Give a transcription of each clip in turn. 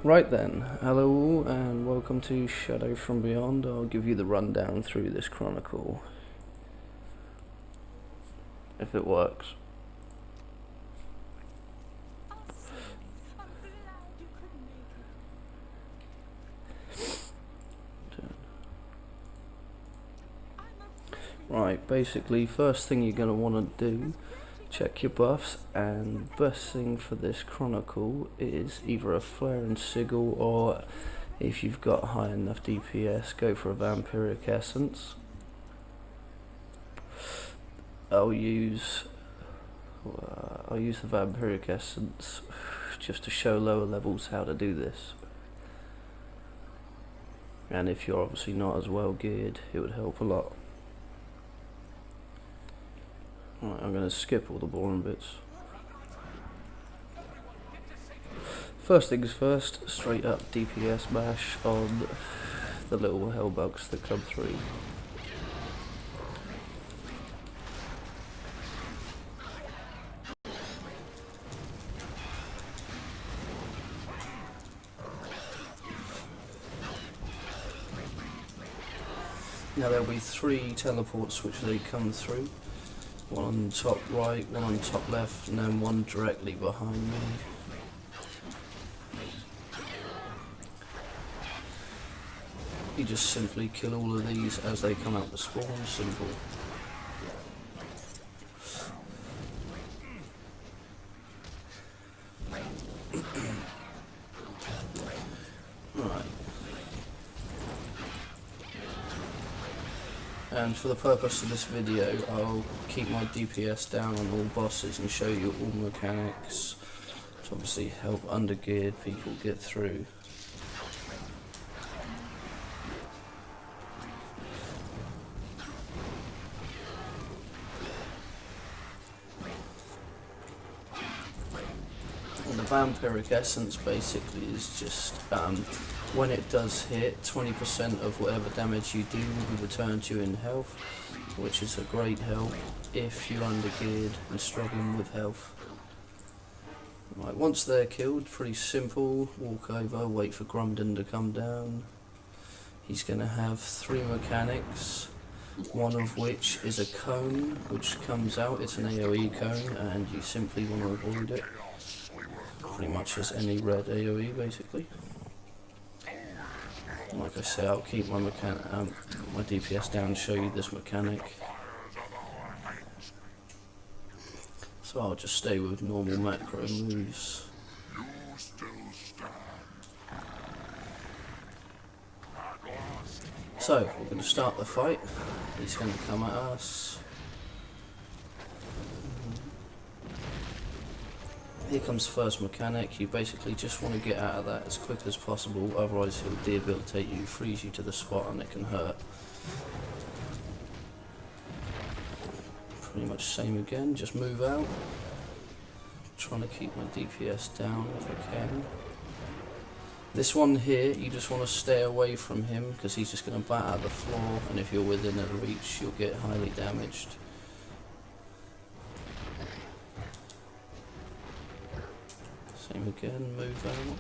Right then, hello all and welcome to Shadow from Beyond. I'll give you the rundown through this Chronicle, if it works. Right, basically, first thing you're going to want to do, check your buffs, and best thing for this Chronicle is either a Flare and Sigil, or if you've got high enough DPS, go for a Vampiric Essence. I'll use the Vampiric Essence just to show lower levels how to do this. And if you're obviously not as well geared, it would help a lot. Right, I'm going to skip all the boring bits. First things first, straight up DPS bash on the little hellbugs that come through. Now there'll be 3 teleports which they come through. One on top right, one on top left, and then one directly behind me. You just simply kill all of these as they come out the spawn, simple. Right. And for the purpose of this video, I'll keep my DPS down on all bosses and show you all mechanics to obviously help undergeared people get through. And the Vampiric Essence basically is just when it does hit, 20% of whatever damage you do will be returned to you in health, which is a great help if you're undergeared and struggling with health. Right, once they're killed, pretty simple, walk over, wait for Grumden to come down. He's going to have 3 mechanics, one of which is a cone which comes out. It's an AoE cone and you simply want to avoid it, pretty much as any red AoE basically. Like I say, I'll keep my DPS down and show you this mechanic. So I'll just stay with normal macro moves. So, we're going to start the fight. He's going to come at us. Here comes first mechanic. You basically just want to get out of that as quick as possible, otherwise he'll debilitate you, freeze you to the spot, and it can hurt. Pretty much same again, just move out. Trying to keep my DPS down if I can. This one here, you just want to stay away from him because he's just going to bat at the floor, and if you're within a reach you'll get highly damaged. Same again, move out.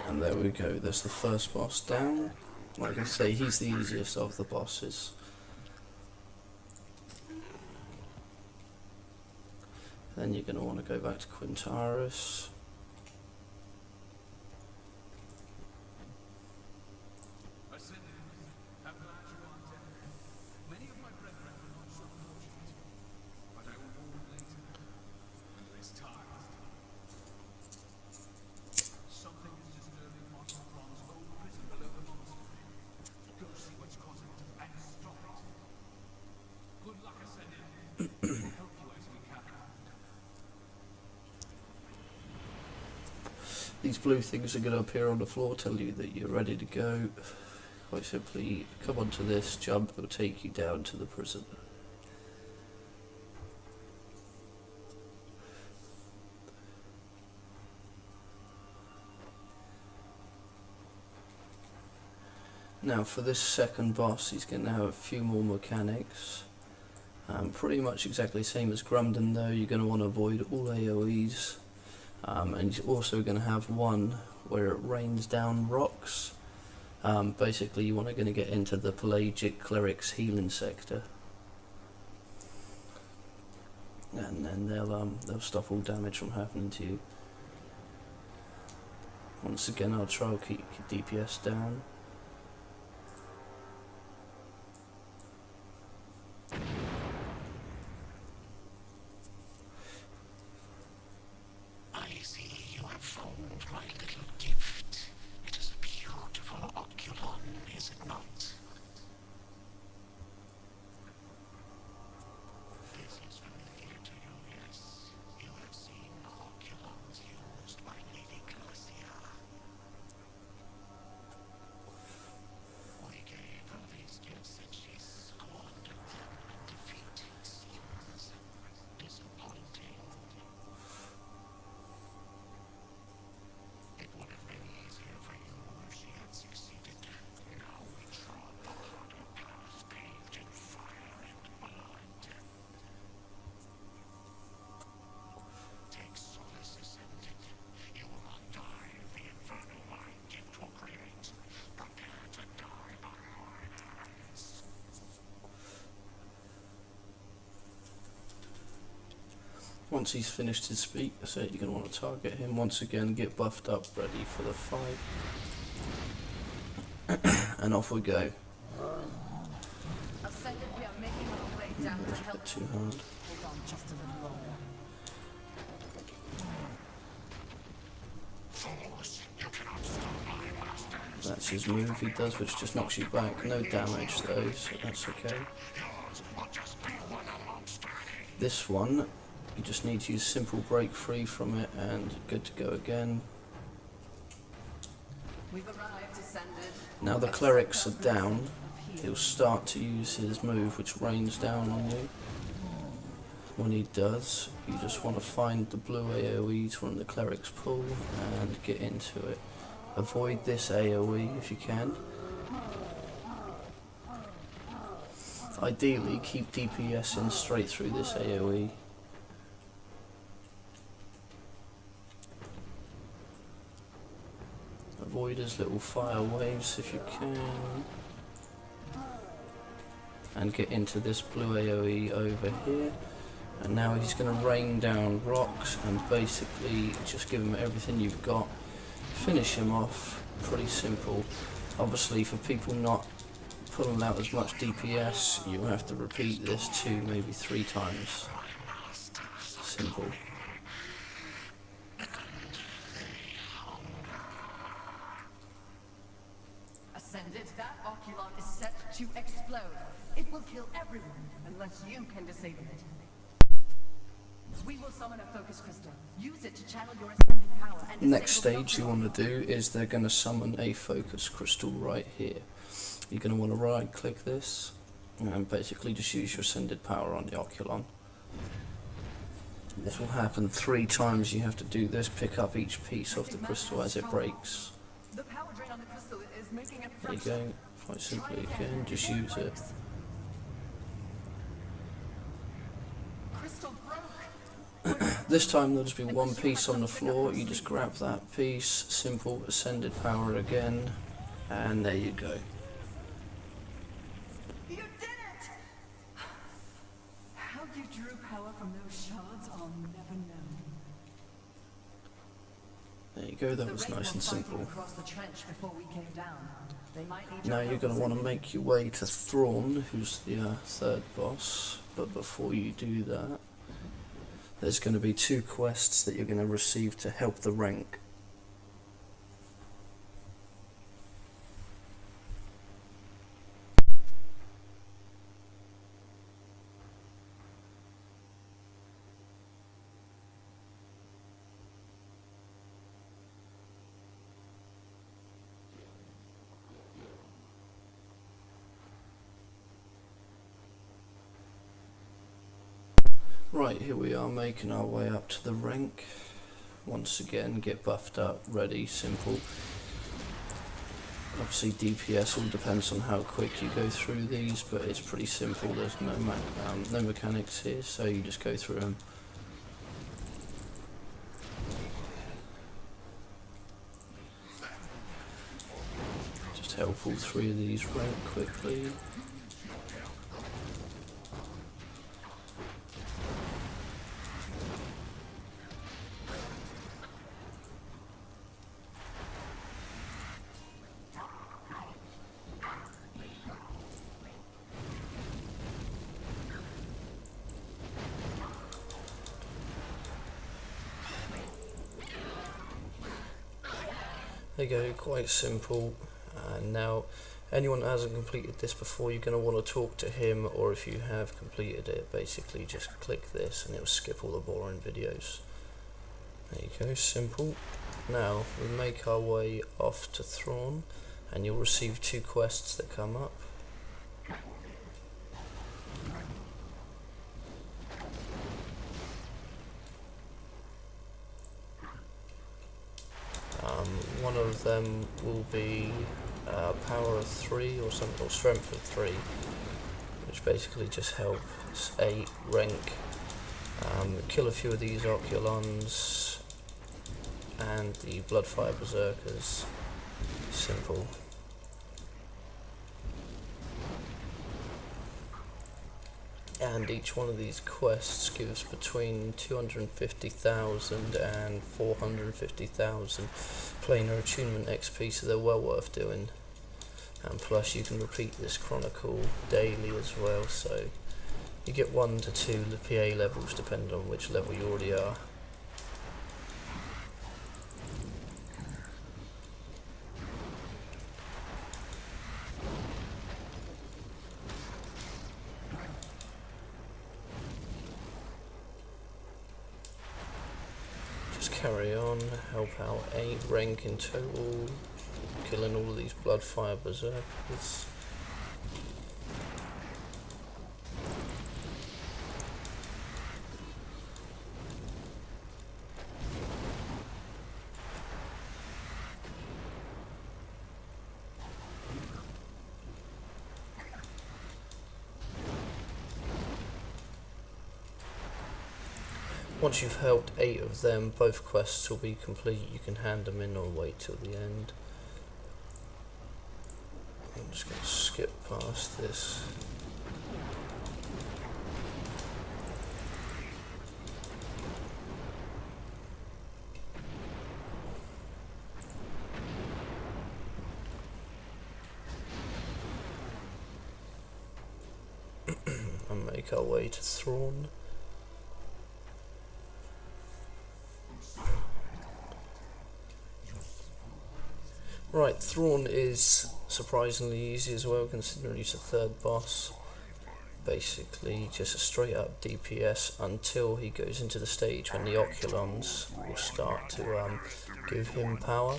And there we go, there's the first boss down. Like I say, he's the easiest of the bosses. Then you're going to want to go back to Quintaris. These blue things are going to appear on the floor, tell you that you're ready to go. Quite simply, come onto this, jump, it'll take you down to the prison. Now for this second boss, he's going to have a few more mechanics. Pretty much exactly the same as Grumden though, you're going to want to avoid all AoEs, and you're also going to have one where it rains down rocks. Basically you want to going to get into the pelagic cleric's healing sector, and then they'll stop all damage from happening to you. Once again, I'll try to keep your DPS down. I see you have found my little gift. It is a beautiful oculon, is it not? This is familiar to you, yes. You have seen oculons used by Lady Glacia. We gave her these gifts and she squandered them in defeat. It seems disappointing. It would have been easier for you if she had succeeded. Now we trod the harder path paved in fire and blood. Take solace, Ascended. You will not die of the infernal mind it will create. Prepare to die by my hands. Once he's finished his speak, so you're going to want to target him once again, get buffed up, ready for the fight. And off we go. Ascended, we are making our way down That was to a hell. bit too hard. Hold on just a little longer. Fools, you cannot stop my masters. That's his move he does, which just knocks you back. No damage though, so that's okay. Yours will just be one monster. This one, you just need to use simple break free from it and good to go again. We've arrived, Ascended. Now the clerics are down, he'll start to use his move which rains down on you. When he does, you just want to find the blue AoE from the cleric's pool and get into it. Avoid this AoE if you can. Ideally keep DPS in straight through this AoE. Avoid his little fire waves if you can. And get into this blue AoE over here. And now he's going to rain down rocks and basically just give him everything you've got. Finish him off. Pretty simple. Obviously for people not pulling out as much DPS, you have to repeat this 2, maybe 3 times. Simple. Ascended, that oculon is set to explode. It will kill everyone unless you can disable it. We will summon a focus crystal. Use it to channel your ascended power and Next disable the stage you want to do is they're going to summon a focus crystal right here. You're going to want to right click this and basically just use your ascended power on the oculon. This will happen 3 times. You have to do this, pick up each piece of the crystal as it breaks. The power drain on the crystal is making it There you go, quite simply again, just use it. Crystal broke. This time there'll just be 1 piece on the floor, you just grab that piece, simple ascended power again, and there you go. You did it! How you drew power from those shards, I'll never know. There you go, that was The nice and Wraith were fighting simple. across the trench before we came down. They might need Now your you're help, going to want to Ascended. make your way to Thrawn, who's the 3rd boss, but before you do that, there's going to be 2 quests that you're going to receive to help the rank. Right, here we are making our way up to the rank. Once again, get buffed up, ready, simple. Obviously DPS all depends on how quick you go through these, but it's pretty simple. There's no mechanics here, so you just go through them. Just help all three of these rank quickly. There you go, quite simple. And now, anyone that hasn't completed this before, you're going to want to talk to him, or if you have completed it, basically just click this and it'll skip all the boring videos. There you go, simple. Now, we make our way off to Thrawn, and you'll receive 2 quests that come up. One of them will be power of 3 or something, or strength of 3, which basically just helps 8 rank, kill a few of these Oculons and the Bloodfire Berserkers. Simple. And each one of these quests gives between 250,000 and 450,000 planar attunement XP, so they're well worth doing. And plus you can repeat this Chronicle daily as well, so you get 1 to 2 PA levels depending on which level you already are. Carry on, help out 8 rank in total, killing all of these Bloodfire Berserkers. Once you've helped 8 of them, both quests will be complete. You can hand them in or wait till the end. I'm just going to skip past this. And make our way to Thrawn. Right, Thrawn is surprisingly easy as well, considering he's the 3rd boss. Basically just a straight up DPS until he goes into the stage when the Oculons will start to give him power,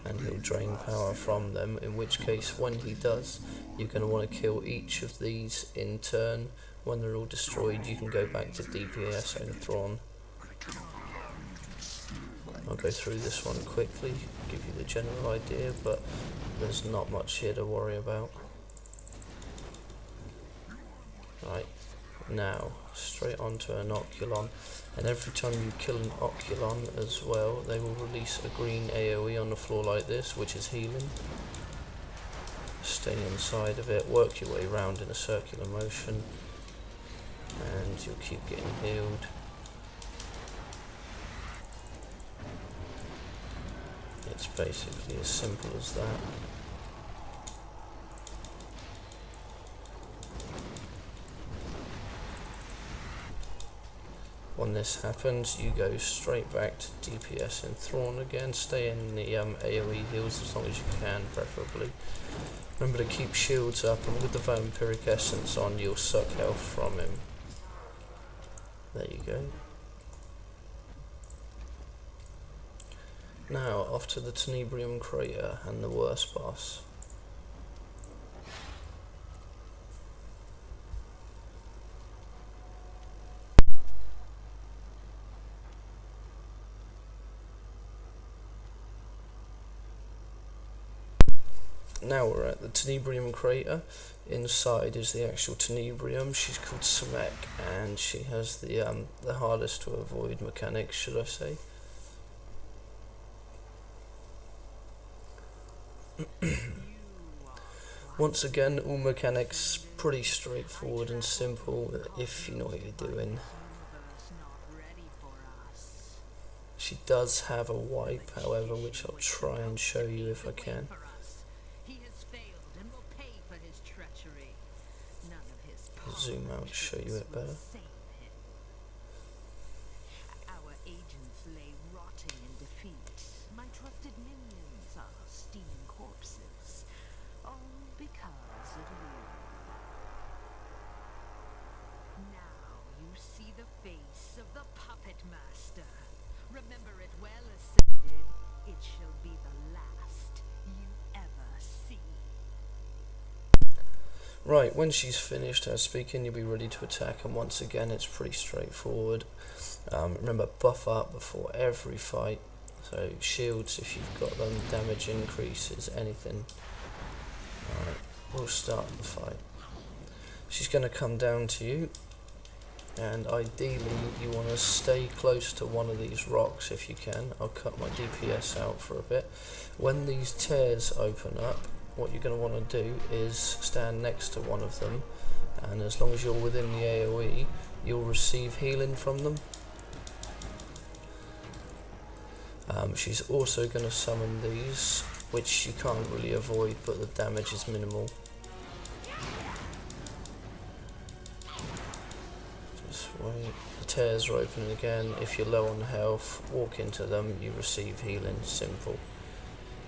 and he'll drain power from them, in which case when he does, you're going to want to kill each of these in turn. When they're all destroyed, you can go back to DPS and Thrawn. I'll go through this one quickly, give you the general idea, but there's not much here to worry about. Right, now straight onto an Oculon, and every time you kill an Oculon as well, they will release a green AoE on the floor like this, which is healing. Stay inside of it, work your way around in a circular motion, and you'll keep getting healed. It's basically as simple as that. When this happens, you go straight back to DPS in Thrawn again. Stay in the AoE heals as long as you can, preferably. Remember to keep shields up, and with the vampiric essence on, you'll suck health from him. There you go. Now, off to the Tenebrium Crater and the worst boss. now we're at the Tenebrium crater. Inside is the actual Tenebrium. She's called Samek, and she has the hardest to avoid mechanics, should I say. Once again, all mechanics pretty straightforward and simple if you know what you're doing. She does have a wipe, however, which I'll try and show you if I can. Zoom out to show you it better. Our agents lay rotting in defeat. My trusted minions are steaming corpses. All because of you. Now you see the face of the puppet master. Remember it well, Ascended. It shall be the last you ever see. Right, when she's finished her speaking, you'll be ready to attack, and once again it's pretty straightforward. Remember, buff up before every fight, so shields if you've got them, damage increases, anything. Alright, we'll start the fight. She's going to come down to you, and ideally you want to stay close to one of these rocks if you can. I'll cut my DPS out for a bit. When these tears open up, what you're going to want to do is stand next to one of them, and as long as you're within the AoE, you'll receive healing from them. She's also going to summon these, which you can't really avoid, but the damage is minimal. Just wait. The tears are opening again. If you're low on health, walk into them, you receive healing. Simple.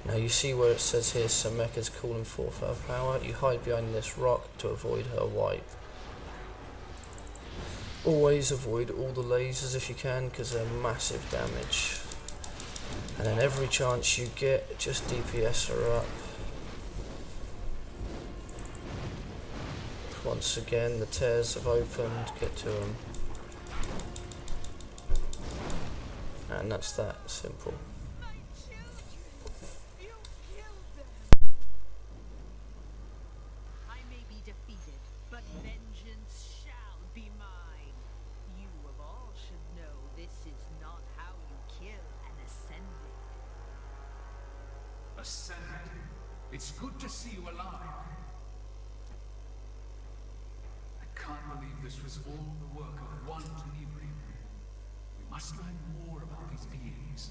Now you see where it says here Samek is calling forth her power. You hide behind this rock to avoid her wipe. Always avoid all the lasers if you can, because they're massive damage. And then every chance you get, just DPS her up. Once again, the tears have opened, get to them. And that's that simple. Ascended. It's good to see you alive. I can't believe this was all the work of one Tenebrium. We must learn more about these beings.